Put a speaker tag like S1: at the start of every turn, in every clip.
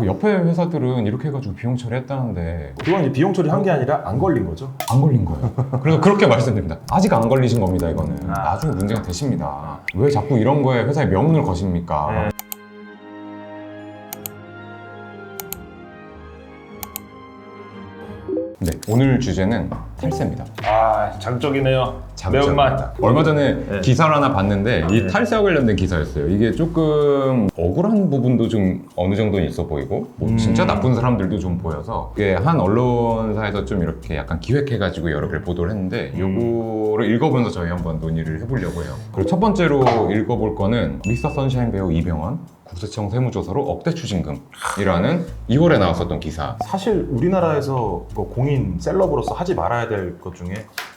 S1: 그 옆에 회사들은 이렇게 해가지고 비용 처리했다는데
S2: 그건 이제 비용 처리한 게 아니라 안 걸린 거죠.
S1: 안 걸린 거예요. 그래서 그렇게 말씀드립니다. 아직 안 걸리신 겁니다, 이거는.
S2: 아.
S1: 나중에 문제가 되십니다. 왜 자꾸 이런 거에 회사의 명운을 거십니까?
S2: 네.
S1: 네, 오늘 주제는 탈세입니다.
S2: 아, 자극적이네요.
S1: 자극적입니다.
S2: 매운맛.
S1: 얼마 전에
S2: 네.
S1: 기사를 하나 봤는데 이
S2: 네.
S1: 탈세와 관련된 기사였어요. 이게 조금 억울한 부분도 좀 어느 정도는 있어 보이고 뭐 진짜 나쁜 사람들도 좀 보여서 이게 한 언론사에서 좀 이렇게 약간 기획해가지고 여러 개를 보도를 했는데 요거를 읽어보면서 저희 한번 논의를 해보려고 해요. 그리고 첫 번째로 읽어볼 거는 미스터 선샤인 배우 이병헌 국세청 세무조사로 억대 추징금이라는 2월에 나왔었던 기사.
S2: 사실 우리나라에서 뭐 공인 셀럽으로서 하지 말아야 될 것 중에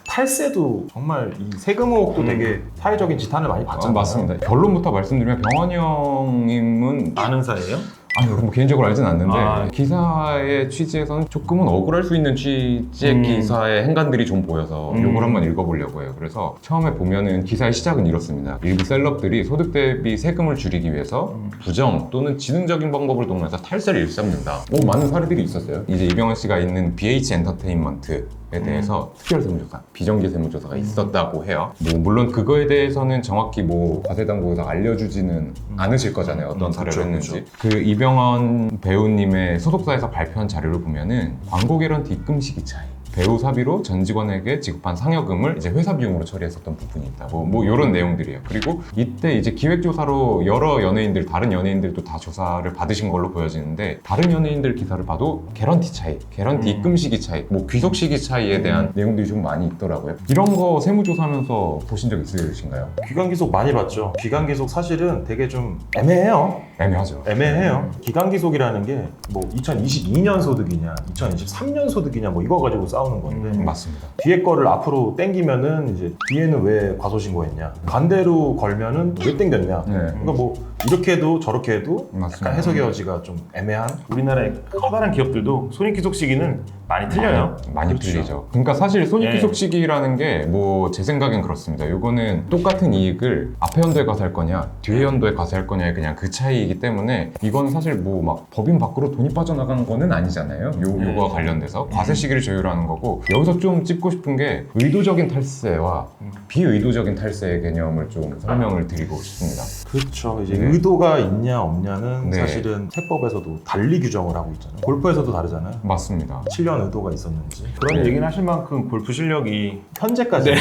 S2: 탈세도 정말 이 세금 의혹도 되게 사회적인 지탄을 많이 받잖아요.
S1: 맞습니다. 결론부터 말씀드리면 병헌이 형님은
S2: 아는 사이예요?
S1: 아니, 뭐 개인적으로 알진 않는데
S2: 아.
S1: 기사의 취지에서는 조금은 억울할 수 있는 취지의 기사의 행간들이 좀 보여서 이걸 한번 읽어보려고 해요. 그래서 처음에 보면은 기사의 시작은 이렇습니다. 일부 셀럽들이 소득 대비 세금을 줄이기 위해서 부정 또는 지능적인 방법을 동원해서 탈세를 일삼는다. 많은 사례들이 있었어요. 이제 이병헌 씨가 있는 BH 엔터테인먼트에 대해서 특별 세무조사, 비정기 세무조사가 있었다고 해요. 뭐 물론 그거에 대해서는 정확히 뭐 과세당국에서 알려주지는 않으실 거잖아요. 어떤 사례를
S2: 그쵸,
S1: 했는지. 그 이병헌 배우님의 소속사에서 발표한 자료를 보면은 광고 개런티 입금 시기 차이, 배우 사비로 전 직원에게 지급한 상여금을 이제 회사 비용으로 처리했었던 부분이 있다. 뭐 이런 내용들이에요. 그리고 이때 이제 기획조사로 여러 연예인들, 다른 연예인들도 다 조사를 받으신 걸로 보여지는데 다른 연예인들 기사를 봐도 개런티 차이, 개런티 입금 시기 차이, 뭐 귀속 시기 차이에 대한 내용들이 좀 많이 있더라고요. 이런 거 세무조사하면서 보신 적 있으신가요?
S2: 기간기속 많이 봤죠. 기간기속 사실은 되게 좀 애매해요.
S1: 애매하죠.
S2: 애매해요. 기간기속이라는 게 뭐 2022년 소득이냐 2023년 소득이냐 뭐 이거 가지고 싸우는 건데
S1: 맞습니다.
S2: 뒤에 거를 앞으로 땡기면은 이제 뒤에는 왜 과소신고했냐, 반대로 걸면은 왜 땡겼냐.
S1: 네.
S2: 그러니까 뭐 이렇게 해도 저렇게 해도
S1: 맞습니다.
S2: 약간 해석의 여지가 좀 애매한. 우리나라의 커다란 기업들도 손익귀속 시기는 많이 틀려요.
S1: 많이
S2: 그렇죠.
S1: 틀리죠. 그러니까 사실 손익귀속
S2: 네.
S1: 시기라는 게 뭐 제 생각엔 그렇습니다. 이거는 똑같은 이익을 앞에 연도에 가세할 거냐 뒤에 연도에 가세할 거냐의 그냥 그 차이이기 때문에 이건 사실 뭐 막 법인 밖으로 돈이 빠져나가는 거는 아니잖아요. 요거와 관련돼서 과세 시기를 조율하는 거고, 여기서 좀 짚고 싶은 게 의도적인 탈세와 비의도적인 탈세의 개념을 좀 설명을 드리고 싶습니다.
S2: 그렇죠. 이제
S1: 네.
S2: 의도가 있냐 없냐는
S1: 네.
S2: 사실은 세법에서도 달리 규정을 하고 있잖아요. 골프에서도 다르잖아요.
S1: 맞습니다.
S2: 7년 의도가 있었는지 그런
S1: 네.
S2: 얘기는 하실 만큼 골프 실력이 현재까지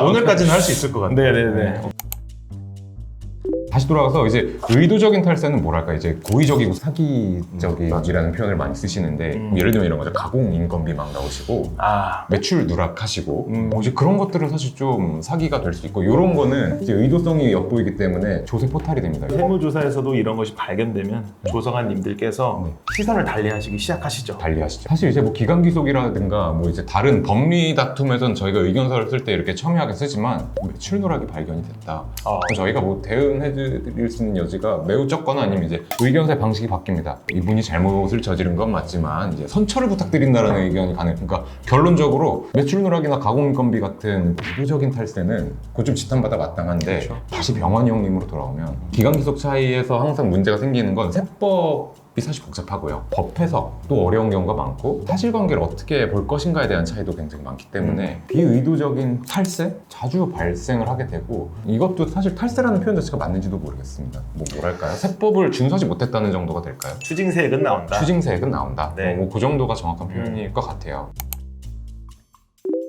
S2: 오늘까지는 할 수 있을 것 같아요.
S3: 네네네.
S1: 다시 돌아가서 이제 의도적인 탈세는 뭐랄까 이제 고의적이고 사기적이라는 표현을 많이 쓰시는데 뭐 예를 들면 이런 거죠. 가공 인건비 막 나오시고
S2: 아,
S1: 매출 누락하시고 뭐 이제 그런 것들은 사실 좀 사기가 될 수 있고, 이런 거는 이제 의도성이 엿보이기 때문에 조세 포탈이 됩니다.
S3: 세무조사에서도 이런 것이 발견되면 조성관님들께서
S1: 네.
S3: 시선을 달리하시기 시작하시죠.
S1: 달리하시죠. 사실 이제 뭐 기간기속이라든가 뭐 이제 다른 법리 다툼에선 저희가 의견서를 쓸 때 이렇게 첨예하게 쓰지만 매출 누락이 발견이 됐다. 그럼 저희가 뭐 대응해드릴 수 있는 여지가 매우 적거나 아니면 이제 의견서의 방식이 바뀝니다. 이분이 잘못을 저지른 건 맞지만 이제 선처를 부탁드린다는 의견이 가능. 그러니까 결론적으로 매출 누락이나 가공인건비 같은 의도적인 탈세는 그거 좀 지탄받아 마땅한데,
S2: 그렇죠.
S1: 다시 병헌이 형님으로 돌아오면 기간기속 차이에서 항상 문제가 생기는 건 세법이 사실 복잡하고요. 법 해석도 어려운 경우가 많고 사실관계를 어떻게 볼 것인가에 대한 차이도 굉장히 많기 때문에 비의도적인 탈세? 자주 발생을 하게 되고, 이것도 사실 탈세라는 표현 자체가 맞는지도 모르겠습니다. 뭐랄까요? 세법을 준수하지 못했다는 정도가 될까요?
S3: 추징세액은 나온다.
S1: 추징세액은 나온다.
S3: 네.
S1: 뭐 그 정도가 정확한 표현일 것 같아요.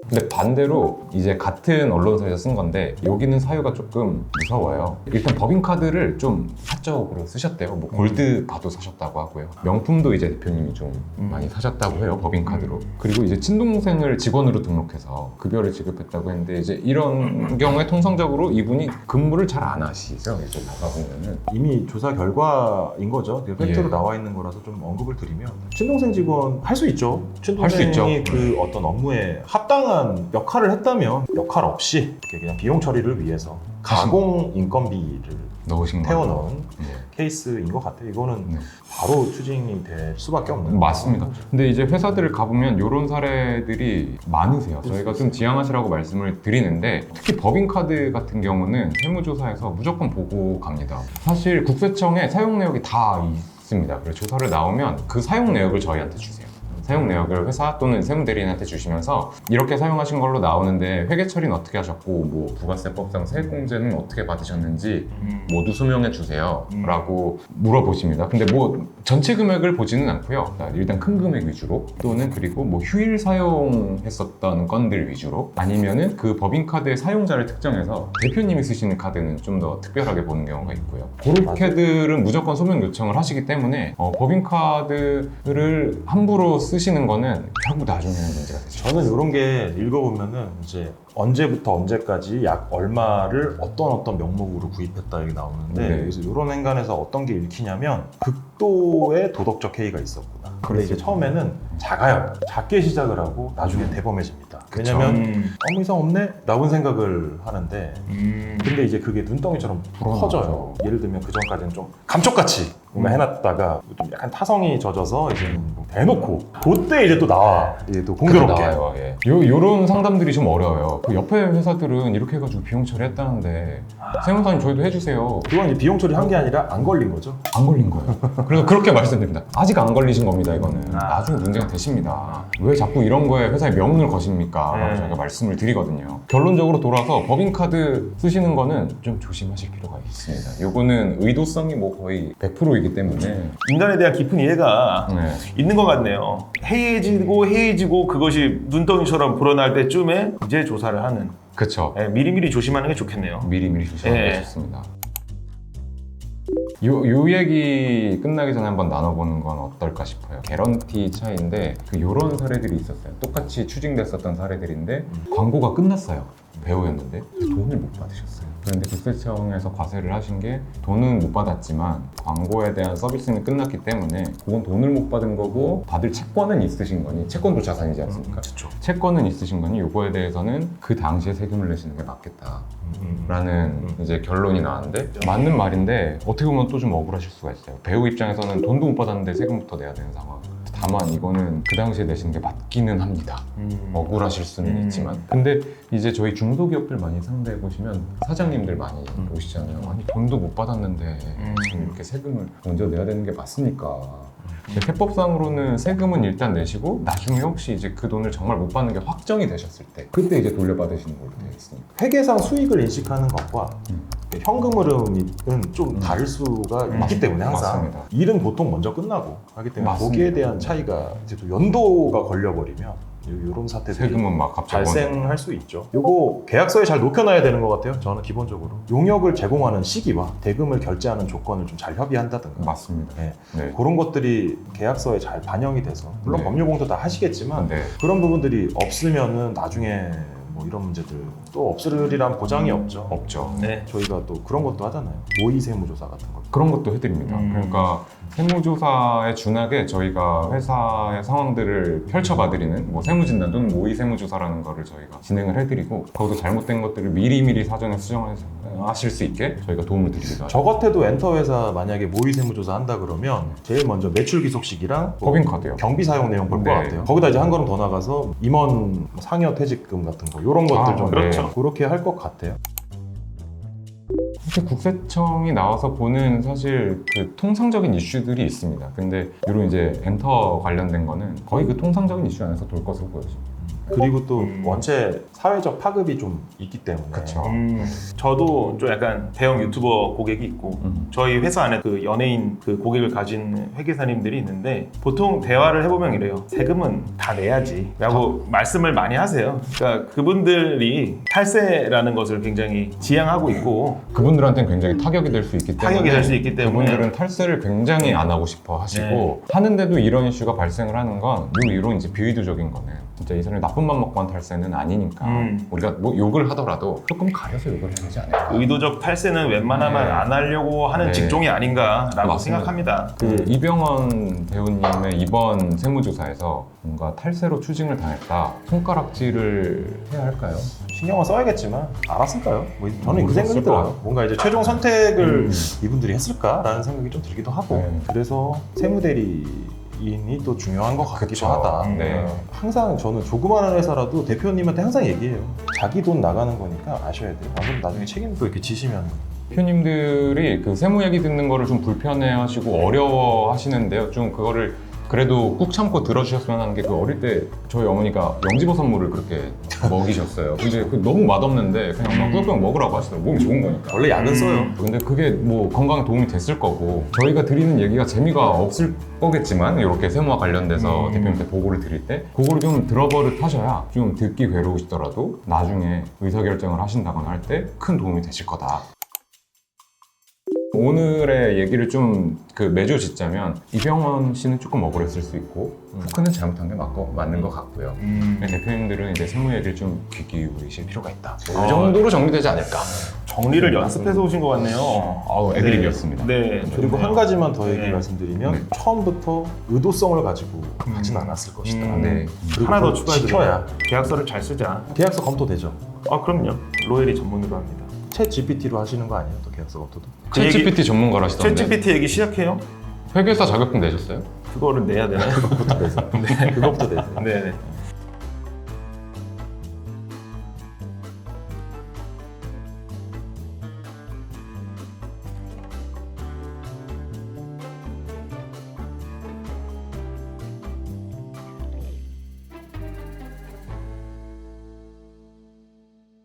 S1: 근데 반대로 이제 같은 언론사에서 쓴 건데 여기는 사유가 조금 무서워요. 일단 법인카드를 좀 사적으로 쓰셨대요. 뭐 골드바도 사셨다고 하고요. 명품도 이제 대표님이 좀 많이 사셨다고 해요. 법인카드로. 그리고 이제 친동생을 직원으로 등록해서 급여를 지급했다고 했는데 이제 이런 경우에 통상적으로 이분이 근무를 잘 안 하시죠. 이제 나가보면은.
S2: 이미 조사 결과인 거죠. 팩트로
S1: 예.
S2: 나와 있는 거라서 좀 언급을 드리면 친동생 직원 할 수 있죠.
S1: 할 수 있죠.
S2: 친동생이 그 어떤 업무에 합당한 역할을 했다면 역할 없이 이렇게 그냥 비용 처리를 위해서 가공 인건비를
S1: 넣으신 거
S2: 태워넣은
S1: 네.
S2: 케이스인 것 같아요. 이거는
S1: 네.
S2: 바로 추징이 될 수밖에 없는
S1: 맞습니다. 근데 이제 회사들을 가보면 이런 사례들이 많으세요. 저희가 좀 지양하시라고 말씀을 드리는데 특히 법인카드 같은 경우는 세무조사에서 무조건 보고 갑니다. 사실 국세청에 사용 내역이 다 있습니다. 그래서 조사를 나오면 그 사용 내역을 저희한테 주세요. 사용 내역을 회사 또는 세무대리인한테 주시면서 이렇게 사용하신 걸로 나오는데 회계 처리는 어떻게 하셨고 뭐 부가세법상 세액공제는 어떻게 받으셨는지 모두 소명해 주세요 라고 물어보십니다. 근데 뭐 전체 금액을 보지는 않고요. 일단 큰 금액 위주로 또는 그리고 뭐 휴일 사용했었던 건들 위주로 아니면은 그 법인카드의 사용자를 특정해서 대표님이 쓰시는 카드는 좀 더 특별하게 보는 경우가 있고요. 그렇게들은 무조건 소명 요청을 하시기 때문에 법인카드를 함부로 쓰시는 거는 결국 나중에는 문제가 되죠.
S2: 저는 이런 게 읽어보면은 이제 언제부터 언제까지 약 얼마를 어떤 명목으로 구입했다 여기 나오는데
S1: 네.
S2: 그래서 이런 행간에서 어떤 게 읽히냐면 극도의 도덕적 해이가 있었구나. 근데 이제 처음에는 작아요. 작게 시작을 하고 나중에 대범해집니다.
S1: 그쵸.
S2: 왜냐면 아무 이상 없네? 라고 생각을 하는데 근데 이제 그게 눈덩이처럼 커져요. 예를 들면 그 전까지는 좀 감쪽같이 뭔가 해놨다가 좀 약간 타성이 젖어서 이제 뭐 대놓고 그때 이제 또 나와 이제 또 공교롭게
S1: 나와요. 예. 요런 상담들이 좀 어려워요. 그 옆에 회사들은 이렇게 해가지고 비용 처리했다는데 세무사님 저희도 해주세요.
S2: 그건 이제 비용 처리한 게 아니라 안 걸린 거죠.
S1: 안 걸린 거예요. 그래서 그렇게 말씀드립니다. 아직 안 걸리신 겁니다. 이거는 나중에 문제가 되십니다. 왜 자꾸 이런 거에 회사에 명운을 거십니까? 라고 저희가 말씀을 드리거든요. 결론적으로 돌아서 법인카드 쓰시는 거는 좀 조심하실 필요가 있습니다. 요거는 의도성이 뭐 거의 100%이기 때문에
S3: 인간에 대한 깊은 이해가
S1: 네.
S3: 있는 것 같네요. 해이해지고 그것이 눈덩이처럼 불어날 때쯤에 이제 조사를 하는.
S1: 그쵸.
S3: 미리미리 조심하는 게 좋겠네요.
S1: 미리미리 조심하는 게
S3: 네.
S1: 좋습니다. 요 얘기 끝나기 전에 한번 나눠보는 건 어떨까 싶어요. 개런티 차이인데 요런 사례들이 있었어요. 똑같이 추징됐었던 사례들인데 광고가 끝났어요. 배우였는데 돈을 못 받으셨어요. 그런데 국세청에서 과세를 하신 게 돈은 못 받았지만 광고에 대한 서비스는 끝났기 때문에 그건 돈을 못 받은 거고 받을 채권은 있으신 거니 채권도 자산이지 않습니까?
S2: 그렇죠.
S1: 채권은 있으신 거니 요거에 대해서는 그 당시에 세금을 내시는 게 맞겠다. 라는 이제 결론이 나왔는데 맞는 말인데 어떻게 보면 또 좀 억울하실 수가 있어요. 배우 입장에서는 돈도 못 받았는데 세금부터 내야 되는 상황. 다만 이거는 그 당시에 내시는 게 맞기는 합니다. 억울하실 수는 있지만 근데 이제 저희 중소기업들 많이 상대해 보시면 사장님들 많이 오시잖아요. 아니 돈도 못 받았는데 지금 이렇게 세금을 먼저 내야 되는 게 맞습니까? 근데 세법상으로는 세금은 일단 내시고 나중에 혹시 이제 그 돈을 정말 못 받는 게 확정이 되셨을 때 그때 이제 돌려받으시는 걸로 되어 있으니까.
S2: 회계상 수익을 인식하는 것과 현금 흐름은 좀 다를 수가 있기 때문에 항상
S1: 맞습니다.
S2: 일은 보통 먼저 끝나고 하기 때문에
S1: 맞습니다.
S2: 거기에 대한 차이가 이제 또 연도가 걸려버리면 이런 사태들이
S1: 세금은 막 갑자기
S2: 발생할 수 있죠. 요거 계약서에 잘 녹여놔야 되는 것 같아요. 저는 기본적으로 용역을 제공하는 시기와 대금을 결제하는 조건을 좀 잘 협의한다든가
S1: 맞습니다.
S2: 네.
S1: 네.
S2: 그런 것들이 계약서에 잘 반영이 돼서 물론
S1: 네.
S2: 법률 공도 다 하시겠지만
S1: 네.
S2: 그런 부분들이 없으면은 나중에 뭐 이런 문제들 또 없으리란 보장이 없죠.
S1: 없죠.
S3: 네.
S2: 저희가 또 그런 것도 하잖아요. 모의 세무조사 같은 거.
S1: 그런 것도 해드립니다. 그러니까 세무조사에 준하게 저희가 회사의 상황들을 펼쳐봐드리는 뭐 세무진단 또는 모의 세무조사라는 거를 저희가 진행을 해드리고 거기서 잘못된 것들을 미리미리 사전에 수정하실 수 있게 저희가 도움을 드리기도 하죠.
S2: 저 같아도 엔터 회사 만약에 모의 세무조사 한다 그러면 제일 먼저 매출 기속식이랑 뭐
S1: 법인카드요.
S2: 경비 사용 내용 볼 것
S1: 네.
S2: 같아요. 거기다 이제 한 걸음 더 나가서 임원 상여 퇴직금 같은 거 이런 것들 좀
S1: 그렇죠.
S2: 그렇게 할 것 같아요.
S1: 사실 국세청이 나와서 보는 사실 그 통상적인 이슈들이 있습니다. 근데 이런 이제 엔터 관련된 거는 거의 그 통상적인 이슈 안에서 돌 것으로 보여집니다.
S2: 그리고 또 원체 사회적 파급이 좀 있기 때문에
S1: 그쵸.
S3: 저도 좀 약간 대형 유튜버 고객이 있고 저희 회사 안에 그 연예인 그 고객을 가진 회계사님들이 있는데 보통 대화를 해보면 이래요. 세금은 다 내야지 라고 말씀을 많이 하세요. 그러니까 그분들이 탈세라는 것을 굉장히 지향하고 있고
S1: 그분들한테는 굉장히 타격이 될 수 있기 때문에
S3: 타격이 될 수 있기 때문에
S1: 그분들은 탈세를 굉장히 안 하고 싶어 하시고 하는데도 이런 이슈가 발생을 하는 건 이런 이제 비의도적인 거는 진짜 이 사람이 나쁜 맘 먹고 한 탈세는 아니니까 우리가 뭐 욕을 하더라도 조금 가려서 욕을 해야 되지 않을까.
S3: 의도적 탈세는 웬만하면
S1: 네.
S3: 안 하려고 하는
S1: 네.
S3: 직종이 아닌가라고
S1: 맞습니다.
S3: 생각합니다.
S1: 그 이병헌 배우님의 이번 세무조사에서 뭔가 탈세로 추징을 당했다 손가락질을 해야 할까요?
S2: 신경을 써야겠지만 알았을까요? 뭐 저는 그 생각이
S1: 모르겠을
S2: 들어요.
S1: 거야.
S2: 뭔가 이제 최종 선택을 이분들이 했을까라는 생각이 좀 들기도 하고
S1: 네.
S2: 그래서 세무대리인이 또 중요한 것 같기도
S1: 그쵸.
S2: 하다.
S1: 네.
S2: 항상 저는 조그마한 회사라도 대표님한테 항상 얘기해요. 자기 돈 나가는 거니까 아셔야 돼요. 안 그러면 나중에 책임도 이렇게 지시면
S1: 대표님들이 그 세무 얘기 듣는 거를 좀 불편해하시고 어려워하시는데요. 좀 그거를 그래도 꾹 참고 들어주셨으면 하는 게 그 어릴 때 저희 어머니가 영지버 선물을 그렇게 먹이셨어요. 근데 그 너무 맛없는데 그냥 막 꾸역꾸역 먹으라고 하시더라고요. 몸이 좋은 거니까.
S2: 원래 약은 써요.
S1: 근데 그게 뭐 건강에 도움이 됐을 거고 저희가 드리는 얘기가 재미가 없을 거겠지만 이렇게 세무와 관련돼서 대표님한테 보고를 드릴 때 그거를 좀 들어버릇 하셔야 좀 듣기 괴로우시더라도 나중에 의사결정을 하신다거나 할 때 큰 도움이 되실 거다. 오늘의 얘기를 좀 그 매주 짓자면 이병헌 씨는 조금 억울했을 수 있고 후크는 잘못한 게 맞는 것 같고요. 대표님들은 이제 세무 얘기를 좀 귀 기울이실 필요가 있다. 이 정도로 정리되지 않을까.
S3: 정리를 연습해서 오신 것 같네요.
S1: 아우 애드립이었습니다.
S3: 네.
S2: 그리고 한 가지만 더 얘기
S3: 네.
S2: 말씀드리면
S1: 네.
S2: 처음부터 의도성을 가지고 하진 않았을 것이다.
S1: 네.
S2: 그리고
S3: 하나 더
S2: 그걸
S3: 추가해드려요.
S2: 지켜야
S3: 계약서를 잘 쓰자.
S2: 계약서 검토되죠.
S3: 아 그럼요. 로엘이 전문으로 합니다.
S2: 챗 GPT로 하시는 거 아니에요? 또 계약서 검토도?
S3: 그 얘기-
S1: 챗GPT 전문가라시던데
S3: 챗GPT 얘기 시작해요?
S1: 회계사 자격증 내셨어요?
S3: 그거를 내야 되나요?
S2: 그것부터 내세요.
S3: 네네.